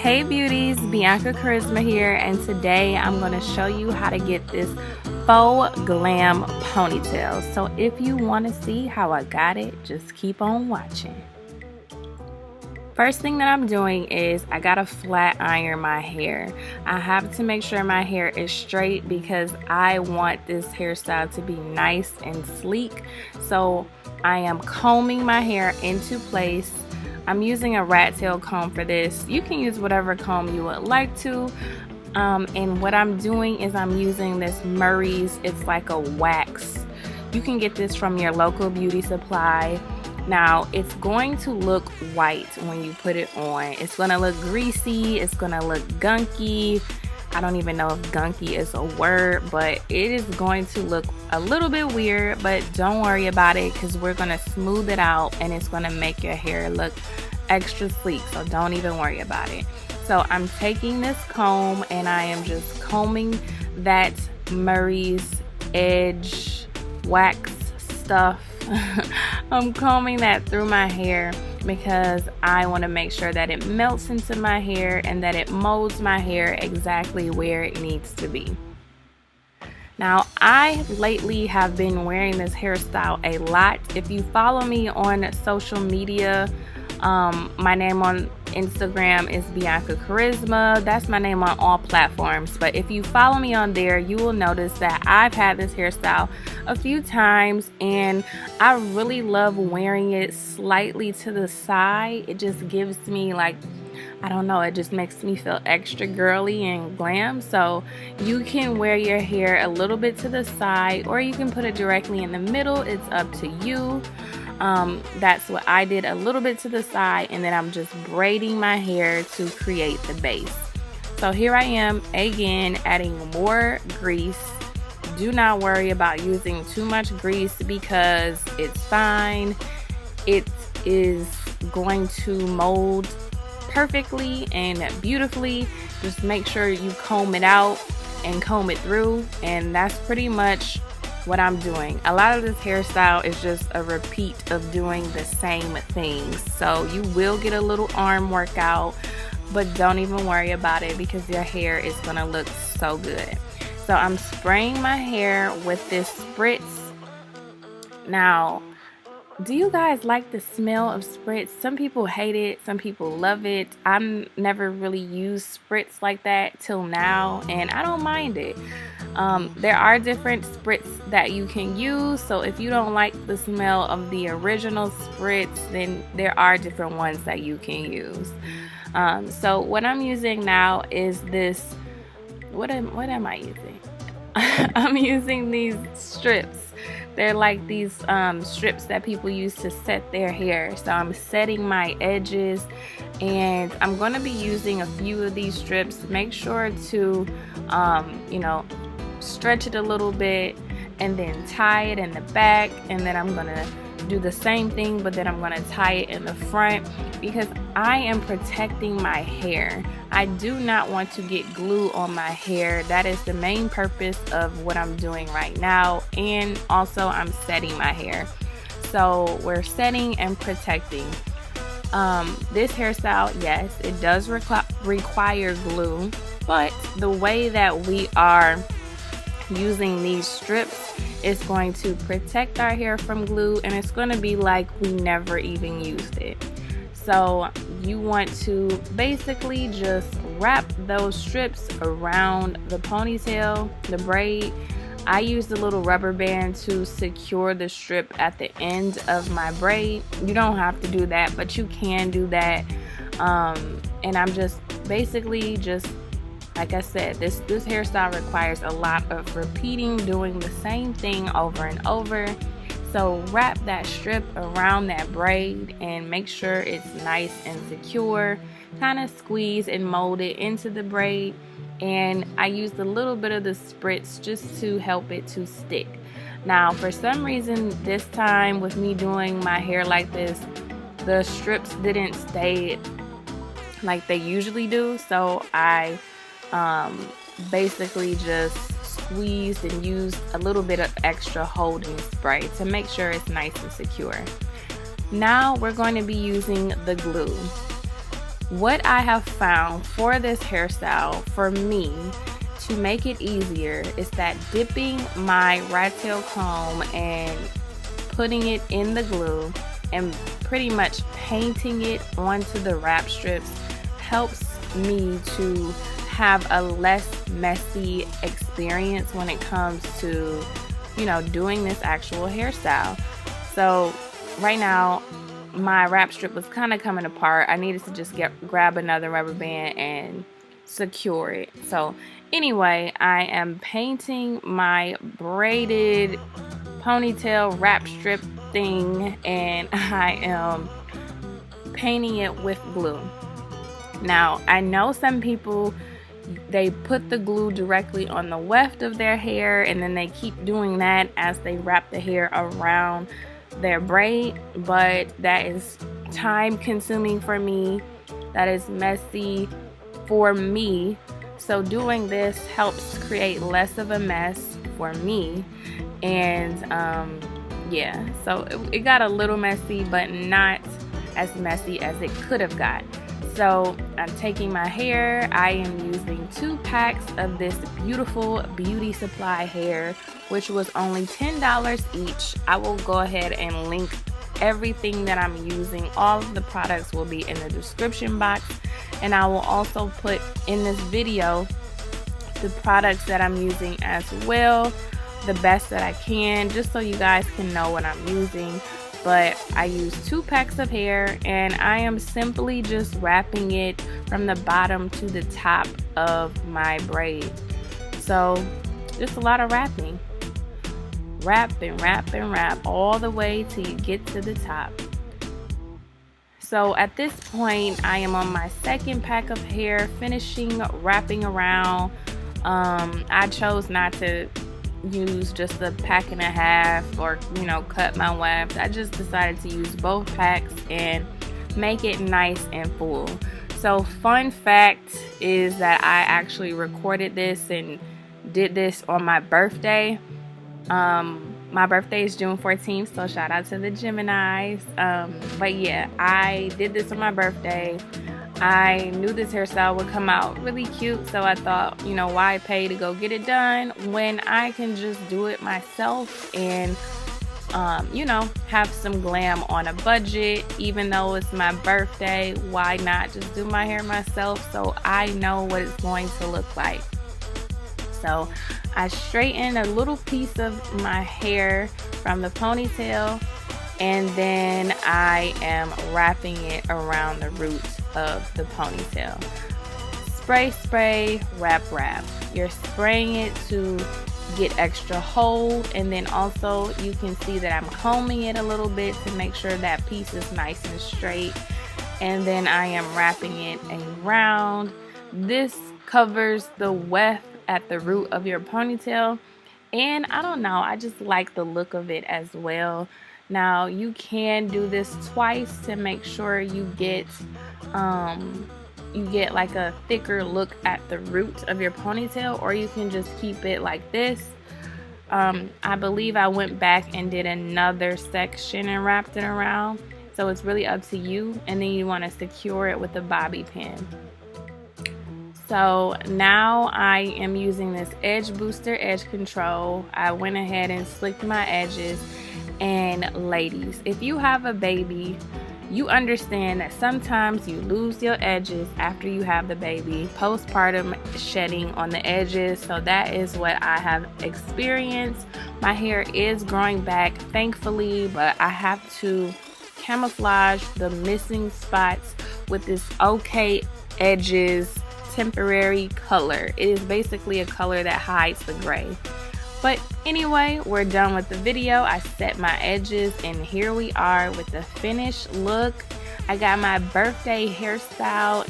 Hey beauties, Bianca Charisma here, and today I'm going to show you how to get this faux glam ponytail. So if you want to see how I got it, just keep on watching. First thing that I'm doing is I gotta flat iron my hair. I have to make sure my hair is straight because I want this hairstyle to be nice and sleek. So I am combing my hair into place. I'm using a rat tail comb for this. You can use whatever comb you would like to. And what I'm doing is I'm using this Murray's. It's like a wax. You can get this from your local beauty supply. Now, it's going to look white when you put it on. It's going to look greasy. It's going to look gunky. I don't even know if gunky is a word, but it is going to look a little bit weird, but don't worry about it because we're going to smooth it out and it's going to make your hair look extra sleek, so don't even worry about it. So I'm taking this comb and I am just combing that Murray's edge wax stuff. I'm combing that through my hair because I want to make sure that it melts into my hair and that it molds my hair exactly where it needs to be. Now, I lately have been wearing this hairstyle a lot. If you follow me on social media, my name on Instagram is Bianca Charisma. That's my name on all platforms. But if you follow me on there, you will notice that I've had this hairstyle a few times and I really love wearing it slightly to the side. It just gives me like, I don't know, it just makes me feel extra girly and glam. So you can wear your hair a little bit to the side or you can put it directly in the middle. It's up to you. That's what I did, a little bit to the side, and then I'm just braiding my hair to create the base. So here I am again adding more grease. Do not worry about using too much grease because it's fine. It is going to mold perfectly and beautifully. Just make sure you comb it out and comb it through, and that's pretty much what I'm doing. A lot of this hairstyle is just a repeat of doing the same things. So you will get a little arm workout, but don't even worry about it because your hair is gonna look so good. So I'm spraying my hair with this Spritz. Now, do you guys like the smell of Spritz? Some people hate it, some people love it. I've never really used Spritz like that till now, and I don't mind it. There are different Spritz that you can use, so if you don't like the smell of the original Spritz, then there are different ones that you can use. So what I'm using now is this, what am I using? I'm using these strips. They're like these strips that people use to set their hair. So I'm setting my edges and I'm going to be using a few of these strips. Make sure to, stretch it a little bit and then tie it in the back, and then I'm going to do the same thing, but then I'm going to tie it in the front because I am protecting my hair. I do not want to get glue on my hair. That is the main purpose of what I'm doing right now, and also I'm setting my hair. So we're setting and protecting. This hairstyle, yes, it does require glue, but the way that we are using these strips is going to protect our hair from glue, and it's going to be like we never even used it. So you want to basically just wrap those strips around the ponytail, the braid. I used a little rubber band to secure the strip at the end of my braid. You don't have to do that, but you can do that. And I'm just basically just, like I said, this hairstyle requires a lot of repeating, doing the same thing over and over. So wrap that strip around that braid and make sure it's nice and secure. Kind of squeeze and mold it into the braid. And I used a little bit of the Spritz just to help it to stick. Now, for some reason, this time with me doing my hair like this, the strips didn't stay like they usually do. So I basically just squeezed and used a little bit of extra holding spray to make sure it's nice and secure. Now we're going to be using the glue. What I have found for this hairstyle, for me, to make it easier, is that dipping my rat tail comb and putting it in the glue and pretty much painting it onto the wrap strips helps me to have a less messy experience when it comes to, you know, doing this actual hairstyle. So right now my wrap strip was kind of coming apart. I needed to just grab another rubber band and secure it. So anyway, I am painting my braided ponytail wrap strip thing, and I am painting it with glue. Now, I know some people, they put the glue directly on the weft of their hair and then they keep doing that as they wrap the hair around their braid, but that is time consuming for me. That is messy for me. So doing this helps create less of a mess for me. And yeah, so it got a little messy, but not as messy as it could have got. So I'm taking my hair. I am using 2 packs of this beautiful beauty supply hair, which was only $10 each. I will go ahead and link everything that I'm using. All of the products will be in the description box, and I will also put in this video the products that I'm using as well, the best that I can, just so you guys can know what I'm using. But I use 2 packs of hair, and I am simply just wrapping it from the bottom to the top of my braid. So just a lot of wrapping. Wrap and wrap and wrap all the way till you get to the top. So at this point, I am on my 2nd pack of hair, finishing wrapping around. I chose not to use just a pack and a half, or, you know, cut my wefts. I just decided to use both packs and make it nice and full. So fun fact is that I actually recorded this and did this on my birthday. My birthday is June 14th, so shout out to the Geminis. But yeah, I did this on my birthday. I knew this hairstyle would come out really cute, so I thought, you know, why pay to go get it done when I can just do it myself and, you know, have some glam on a budget. Even though it's my birthday, why not just do my hair myself so I know what it's going to look like? So I straightened a little piece of my hair from the ponytail, and then I am wrapping it around the roots of the ponytail. Spray, spray, wrap, wrap. You're spraying it to get extra hold, and then also you can see that I'm combing it a little bit to make sure that piece is nice and straight, and then I am wrapping it around. This covers the weft at the root of your ponytail, and I don't know, I just like the look of it as well. Now you can do this twice to make sure you get like a thicker look at the root of your ponytail, or you can just keep it like this. I believe I went back and did another section and wrapped it around, so it's really up to you. And then you want to secure it with a bobby pin. So now I am using this edge booster, edge control. I went ahead and slicked my edges. And ladies, if you have a baby, you understand that sometimes you lose your edges after you have the baby, postpartum shedding on the edges. So that is what I have experienced. My hair is growing back, thankfully, but I have to camouflage the missing spots with this OK Edges temporary color. It is basically a color that hides the gray. But anyway, we're done with the video. I set my edges, and here we are with the finished look. I got my birthday hairstyle